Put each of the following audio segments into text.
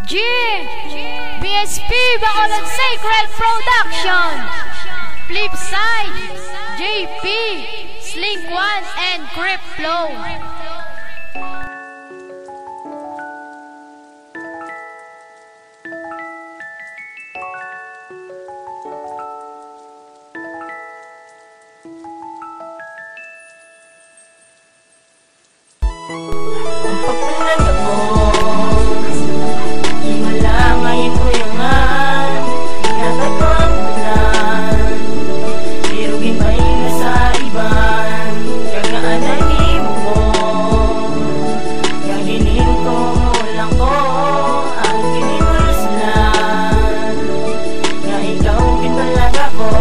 G BSP Bacolod Sacred Production. Flipside JP Slink One and Grip Flow. Ang pagpalaga mo, himala ngayon ko yangan, ingatan ko ang bulan, pero gimay na sa iban, kagaananin mo, gaginin ko lang ko, ang kinimulslan, nga ikaw gitalaga ko.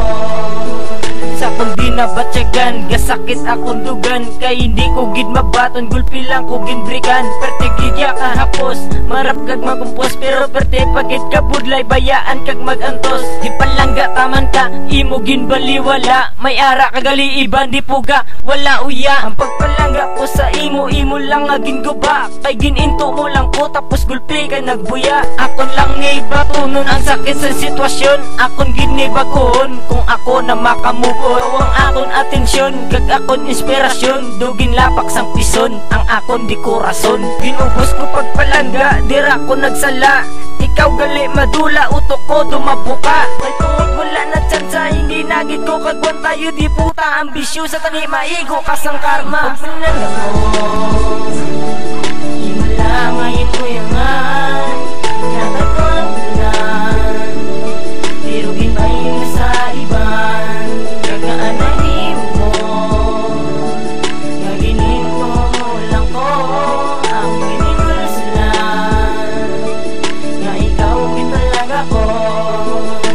Sa kong dinabatyagan, gasakit akong dugan, kay hindi ko gid mabaton, gulpi lang ko ginbrikan. Perte gigya kahapos, marap kag magumpos, pero perte pagit ka budlay, bayaan kag magantos. Di palangga taman ka, imo ginbaliwala, may ara kagali iban di puga, wala uya. Ang pagpalangga ko sa imo, imo lang nga ginguba, kay gininto mo lang ko, tapos gulpi ka nagbuya. Akon lang ni batunon ang sakit sa sitwasyon, akon ginibagon kung ako na makamubon. Ang akon atensyon, kag akon inspirasyon, dugin lapak sang pison, ang akon di korason. Ginubos ko pagpalangga, dira ko nagsala, ikaw gali madula, utok ko dumabuka. May tungod wala na tsansa, hindi nagit ko kagwan tayo di puta, ambisyo sa tani maigo kasang karma. Pagpalangga mo, himala ngayon ko yangan, ingatan ko ang bulan, pero gimay na sa iban, kagaananin mo, gaginin ko lang ko, ang kinimulslan, nga ikaw gitalaga ko.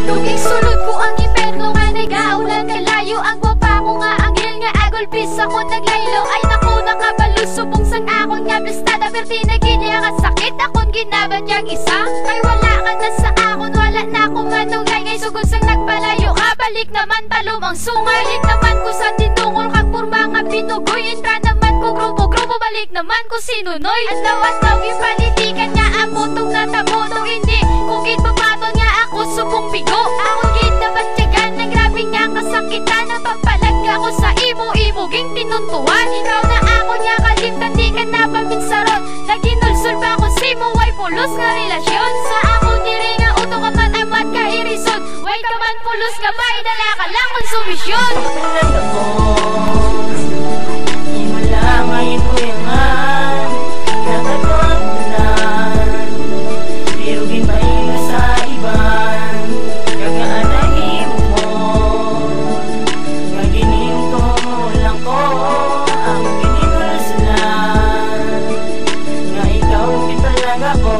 Tugig sulod ko ang imperno nga nagaulan, kalayo ang baba ko nga anghel nga agulpis ako naglaylo. Ay naku nakabalo, subong sang akon nga blastada, perti na ginya kasakit akon ginabat yang isa. Kay wala ka na sa akon, wala na akong manugay, ngay sugod sang nagpalayo ka, balik naman palumang sungay. Balik naman ko sa tindungol kag purma nga pinugoy, entra naman ko grupo-grupo, balik naman ko sinunoy. Andaw-andaw ipalitikan nga ako tong natabotong, hindi kung gitpapaton nga ako subong bigo. Ako ginabatyagan na grabe nga kasakitan, ang pagpalagga ko sa imo-imo ging tinuntuan. Ikaw na ako nga kalimtan, di ka na paminsaron, naginulsul ba ako simo, way pulos nga relasyon. Sa ako diri nga uto ka man amat ka irisod, way ka man pulos nga bay, dala ka lang konsumisyon. Pagpalangga mo, himala ngayon ko yangan, ingatan ko ang bulan, pero gimay na sa iban, kagaananin mo, gaginin ko lang ko, ang kinimulslan, nga ikaw gitalaga ko.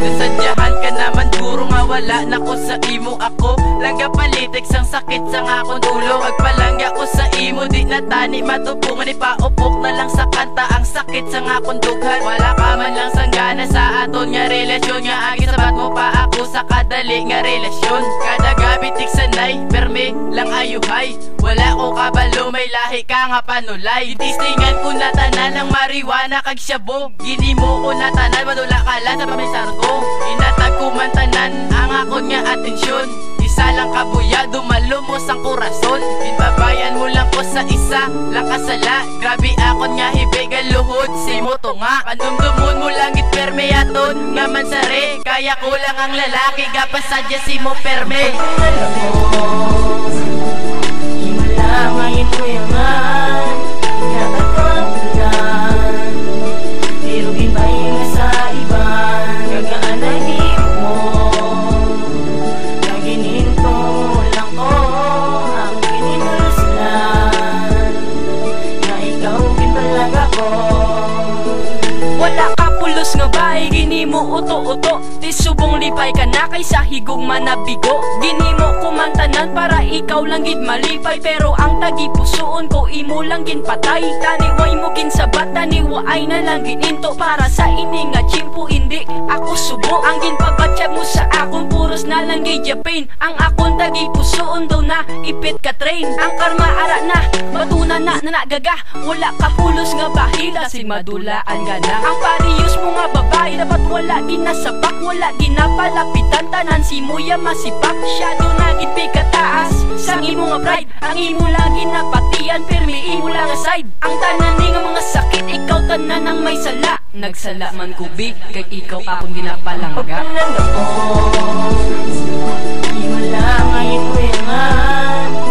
Nasadyahan ka naman puro nga wala na ko sa imo, ako langga palitik sang sakit sang akong ulo. Pagpalangga ko sa imo, di na tani matupungan, ipaupok na lang sa kanta ang sakit sang akong dughan. Wala ka man lang sang gana sa aton nga relasyon, nga agi sabat mo pa ako sa kadali nga relasyon. Kada gabi tik sanay, perme lang ayuhay, wala ko kabalo, may lahi ka nga panulay. Itistingan ko na tanan ng mariwana kag syabo, gini mo ko na tanan, madula ka lang sa pamisarot ko. Inatag ko man tanan ang akon nga atensyon, isa lang kabuya, dumalumos ang kurason. Inbabayan mo lang ko sa isa lang kasala, grabe akon nga hibigan luhod si mo to nga. Pandumdumon mo lang itperme aton nga mansare, kaya ko lang ang lalaki gapasadya si mo perme. Pagpalangga mo, himala ngayon ko yangan, ingatan ko ang bulan, pero gimay na sa iban, kagaananin mo, gaginin ko lang ko, ang kinimulslan, nga ikaw gitalaga ko. Wala ka pulos nga bay, gini mo uto-uto, di subong lipay ka na kaysa higog manabigo. Gini mo kumantanan para ikaw lang gid malipay, pero ang tagi pusoon ko imo lang gin patay. Taniway mo gin sabat, taniwaay na lang gininto, para sa ini nga chimpo hindi ako subo. Ang gin pabatsyag mo sa akong puros na lang gay Japan. Ang akong tagi pusoon daw na ipit ka train. Ang karma ara na matuna na nagaga. Wala ka pulos nga bahila sig madulaan ka na. Ang pariyos mo nga babae dapat wala ginasapak, wala ginapalapitan, tanan si muya masipak. Shadow na gid kataas sang imo nga pride. Ang imo lagi napatian permi imo lang aside. Ang tanan ni nga mga sakit ikaw tanan ang may sala. Nagsala man ko big kay ikaw akong ginapalangga. Pagpalang ako, di mo lang ay kuyangan.